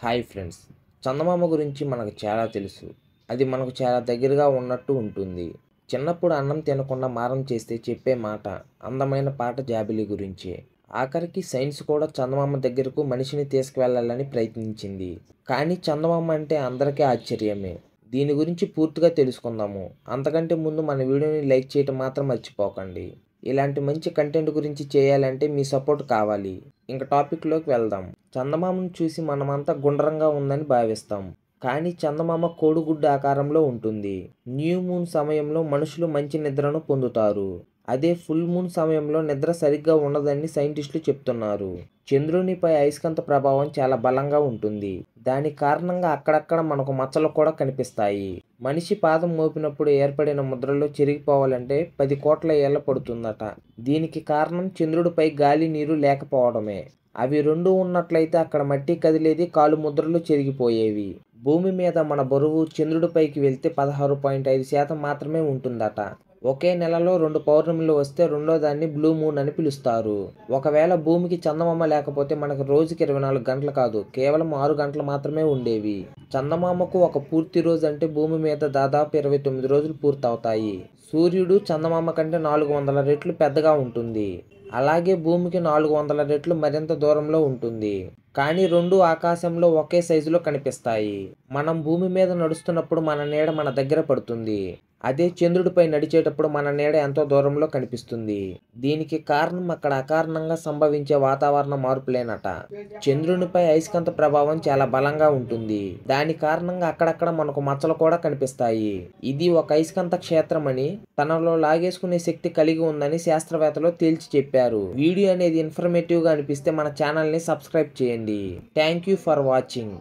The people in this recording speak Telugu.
హాయ్ ఫ్రెండ్స్, చందమామ గురించి మనకు చాలా తెలుసు. అది మనకు చాలా దగ్గరగా ఉన్నట్టు ఉంటుంది. చిన్నప్పుడు అన్నం తినకుండా మారం చేస్తే చెప్పే మాట అందమైన పాట జాబిలి గురించే. ఆఖరికి సైన్స్ కూడా చందమామ దగ్గరకు మనిషిని తీసుకువెళ్ళాలని ప్రయత్నించింది. కానీ చందమామ అంటే అందరికీ ఆశ్చర్యమే. దీని గురించి పూర్తిగా తెలుసుకుందాము. అంతకంటే ముందు మన వీడియోని లైక్ చేయటం మాత్రం మర్చిపోకండి. ఇలాంటి మంచి కంటెంట్ గురించి చేయాలంటే మీ సపోర్ట్ కావాలి. ఇంక టాపిక్లోకి వెళ్దాం. చందమామను చూసి మనమంతా గుండ్రంగా ఉందని భావిస్తాం. కానీ చందమామ కోడిగుడ్డు ఆకారంలో ఉంటుంది. న్యూ మూన్ సమయంలో మనుషులు మంచి నిద్రను పొందుతారు. అదే ఫుల్ మూన్ సమయంలో నిద్ర సరిగ్గా ఉండదని సైంటిస్టులు చెప్తున్నారు. చంద్రునిపై అయస్కాంత ప్రభావం చాలా బలంగా ఉంటుంది. దాని కారణంగా అక్కడక్కడ మనకు మచ్చలు కూడా కనిపిస్తాయి. మనిషి పాదం మోపినప్పుడు ఏర్పడిన ముద్రలు చెరిగిపోవాలంటే 10 కోట్ల ఏళ్ల పడుతుందట. దీనికి కారణం చంద్రుడిపై గాలి, నీరు లేకపోవడమే. అవి రెండూ ఉన్నట్లయితే అక్కడ మట్టి కదిలేది, కాలు ముద్రలు చెరిగిపోయేవి. భూమి మీద మన బరువు చంద్రుడిపైకి వెళ్తే 16.5% మాత్రమే ఉంటుందట. ఒకే నెలలో 2 పౌర్ణమిలు వస్తే రెండో దాన్ని బ్లూ మూన్ అని పిలుస్తారు. ఒకవేళ భూమికి చందమామ లేకపోతే మనకు రోజుకి 24 గంటలు కాదు, కేవలం 6 గంటలు మాత్రమే ఉండేవి. చందమామకు ఒక పూర్తి రోజు అంటే భూమి మీద దాదాపు 29 రోజులు పూర్తవుతాయి. సూర్యుడు చందమామ కంటే 400 రెట్లు పెద్దగా ఉంటుంది. అలాగే భూమికి 400 రెట్లు మరింత దూరంలో ఉంటుంది. కానీ రెండూ ఆకాశంలో ఒకే సైజులో కనిపిస్తాయి. మనం భూమి మీద నడుస్తున్నప్పుడు మన నీడ మన దగ్గర పడుతుంది. అదే చంద్రుడిపై నడిచేటప్పుడు మన నీడ ఎంతో దూరంలో కనిపిస్తుంది. దీనికి కారణం అక్కడ అకారణంగా సంభవించే వాతావరణ మార్పులేనట. చంద్రునిపై అయస్కాంత ప్రభావం చాలా బలంగా ఉంటుంది. దాని కారణంగా అక్కడక్కడ మనకు మచ్చలు కూడా కనిపిస్తాయి. ఇది ఒక అయస్కాంత క్షేత్రం అని, తనలో లాగేసుకునే శక్తి కలిగి ఉందని శాస్త్రవేత్తలు తేల్చి చెప్పారు. వీడియో అనేది ఇన్ఫర్మేటివ్గా అనిపిస్తే మన ఛానల్ని సబ్స్క్రైబ్ చేయండి. Thank you for watching.